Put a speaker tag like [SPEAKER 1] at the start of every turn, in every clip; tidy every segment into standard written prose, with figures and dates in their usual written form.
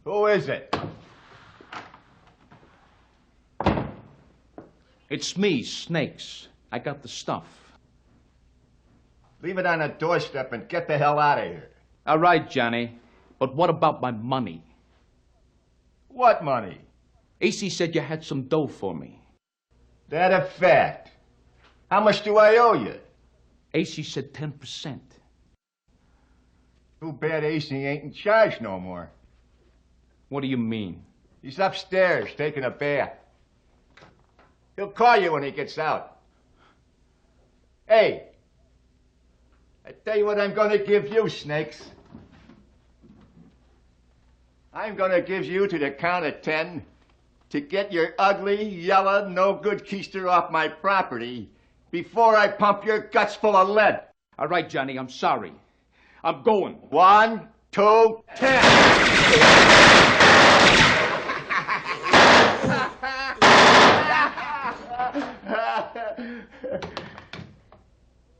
[SPEAKER 1] Who is it?
[SPEAKER 2] It's me, Snakes. I got the stuff.
[SPEAKER 1] Leave it on the doorstep and get the hell out of here.
[SPEAKER 2] All right, Johnny. But what about my money?
[SPEAKER 1] What money?
[SPEAKER 2] AC said you had some dough for me.
[SPEAKER 1] That a fact. How much do I owe you?
[SPEAKER 2] AC said 10%.
[SPEAKER 1] Too bad AC ain't in charge no more.
[SPEAKER 2] What do you mean?
[SPEAKER 1] He's upstairs taking a bath. He'll call you when he gets out. Hey, I tell you what I'm gonna give you, Snakes. I'm gonna give you to the count of 10 to get your ugly, yellow, no-good keister off my property before I pump your guts full of lead.
[SPEAKER 2] All right, Johnny, I'm sorry. I'm going.
[SPEAKER 1] 1, 2, 10.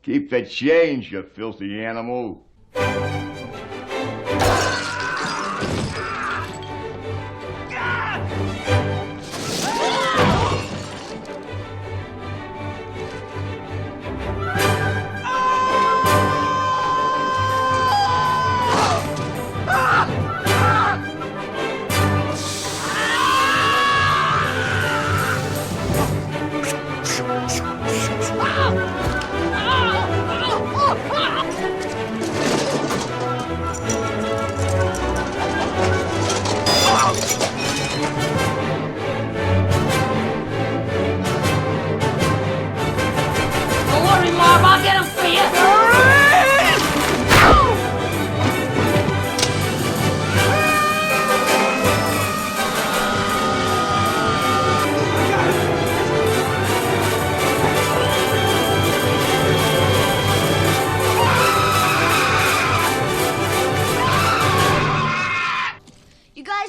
[SPEAKER 1] Keep the change, you filthy animal.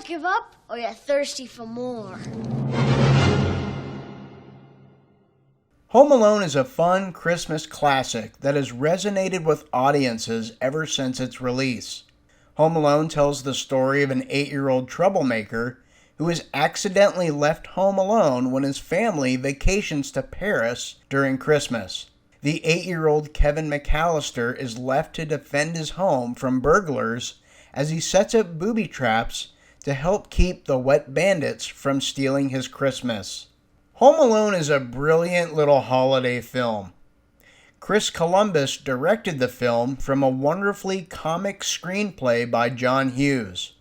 [SPEAKER 3] Give up, or you're thirsty for more?
[SPEAKER 4] Home Alone is a fun Christmas classic that has resonated with audiences ever since its release. Home Alone tells the story of an 8-year-old troublemaker who is accidentally left home alone when his family vacations to Paris during Christmas. The 8-year-old Kevin McCallister is left to defend his home from burglars as he sets up booby traps to help keep the wet bandits from stealing his Christmas. Home Alone is a brilliant little holiday film. Chris Columbus directed the film from a wonderfully comic screenplay by John Hughes.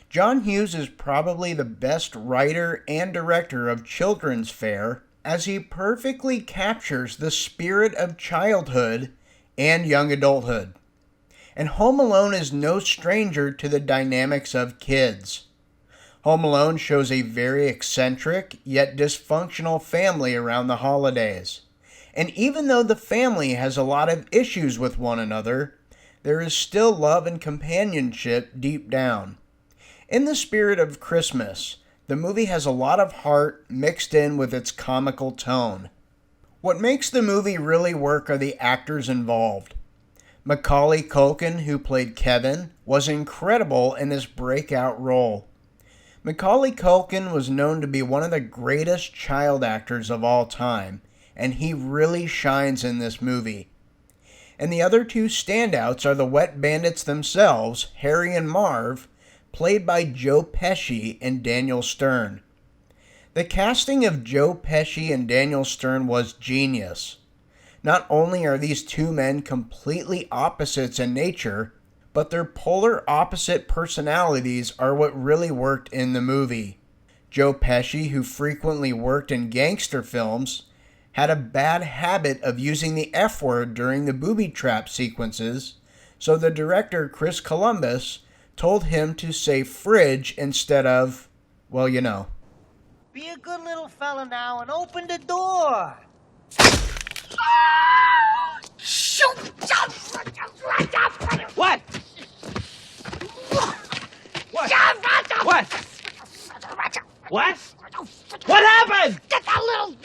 [SPEAKER 4] John Hughes is probably the best writer and director of children's fare, as he perfectly captures the spirit of childhood and young adulthood. And Home Alone is no stranger to the dynamics of kids. Home Alone shows a very eccentric yet dysfunctional family around the holidays. And even though the family has a lot of issues with one another, there is still love and companionship deep down. In the spirit of Christmas, the movie has a lot of heart mixed in with its comical tone. What makes the movie really work are the actors involved. Macaulay Culkin, who played Kevin, was incredible in this breakout role. Macaulay Culkin was known to be one of the greatest child actors of all time, and he really shines in this movie. And the other two standouts are the wet bandits themselves, Harry and Marv, played by Joe Pesci and Daniel Stern. The casting of Joe Pesci and Daniel Stern was genius. Not only are these two men completely opposites in nature, but their polar opposite personalities are what really worked in the movie. Joe Pesci, who frequently worked in gangster films, had a bad habit of using the F word during the booby trap sequences, so the director Chris Columbus told him to say fridge instead of, well, you know.
[SPEAKER 5] Be a good little fella now and open the door.
[SPEAKER 3] Shoot!
[SPEAKER 2] What? What? What? What?
[SPEAKER 5] What happened?
[SPEAKER 3] Get that little...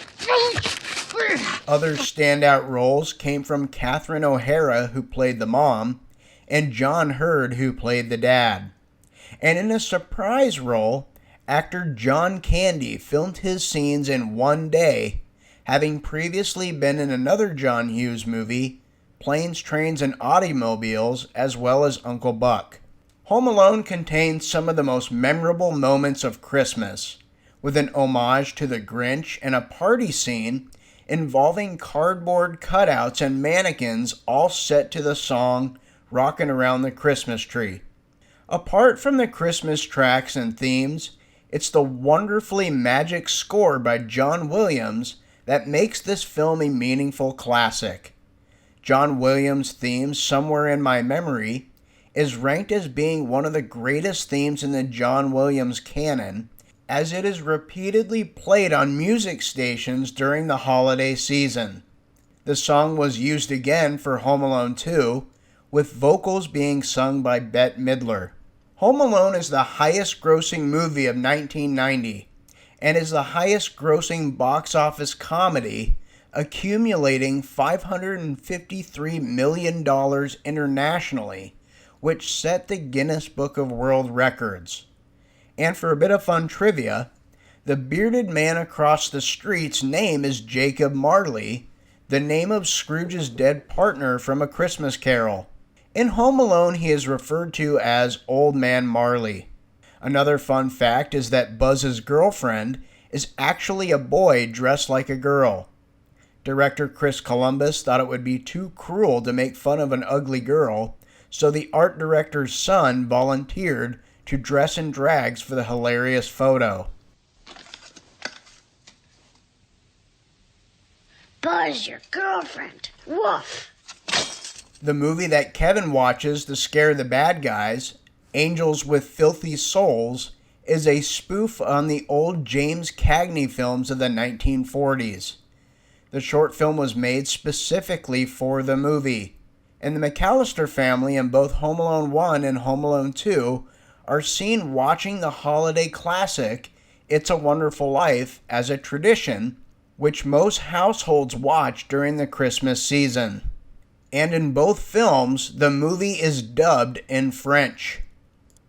[SPEAKER 4] Other standout roles came from Catherine O'Hara, who played the mom, and John Hurd, who played the dad. And in a surprise role, actor John Candy filmed his scenes in one day, having previously been in another John Hughes movie, Planes, Trains, and Automobiles, as well as Uncle Buck. Home Alone contains some of the most memorable moments of Christmas, with an homage to the Grinch and a party scene involving cardboard cutouts and mannequins all set to the song Rockin' Around the Christmas Tree. Apart from the Christmas tracks and themes, it's the wonderfully magic score by John Williams that makes this film a meaningful classic. John Williams' theme, Somewhere in My Memory, is ranked as being one of the greatest themes in the John Williams canon, as it is repeatedly played on music stations during the holiday season. The song was used again for Home Alone 2, with vocals being sung by Bette Midler. Home Alone is the highest-grossing movie of 1990, and is the highest-grossing box office comedy, accumulating $553 million internationally, which set the Guinness Book of World Records. And for a bit of fun trivia, the bearded man across the street's name is Jacob Marley, the name of Scrooge's dead partner from A Christmas Carol. In Home Alone, he is referred to as Old Man Marley. Another fun fact is that Buzz's girlfriend is actually a boy dressed like a girl. Director Chris Columbus thought it would be too cruel to make fun of an ugly girl, so the art director's son volunteered to dress in drags for the hilarious photo.
[SPEAKER 3] Buzz, your girlfriend. Woof.
[SPEAKER 4] The movie that Kevin watches to scare the bad guys, Angels with Filthy Souls, is a spoof on the old James Cagney films of the 1940s. The short film was made specifically for the movie, and the McCallister family in both Home Alone 1 and Home Alone 2 are seen watching the holiday classic It's a Wonderful Life as a tradition, which most households watch during the Christmas season. And in both films, the movie is dubbed in French.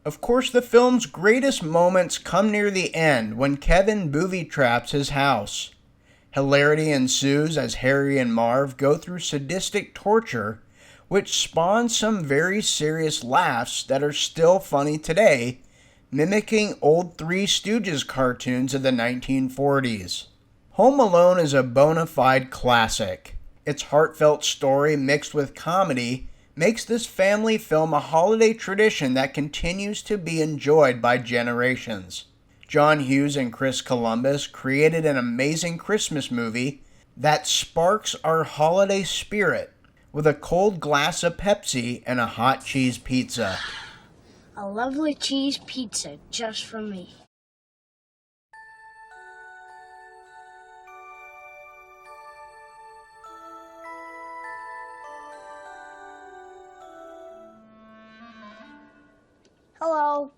[SPEAKER 4] Of course, the film's greatest moments come near the end when Kevin booby-traps his house. Hilarity ensues as Harry and Marv go through sadistic torture, which spawns some very serious laughs that are still funny today, mimicking old Three Stooges cartoons of the 1940s. Home Alone is a bona fide classic. Its heartfelt story mixed with comedy makes this family film a holiday tradition that continues to be enjoyed by generations. John Hughes and Chris Columbus created an amazing Christmas movie that sparks our holiday spirit with a cold glass of Pepsi and a hot cheese pizza.
[SPEAKER 3] A lovely cheese pizza just for me. Hello.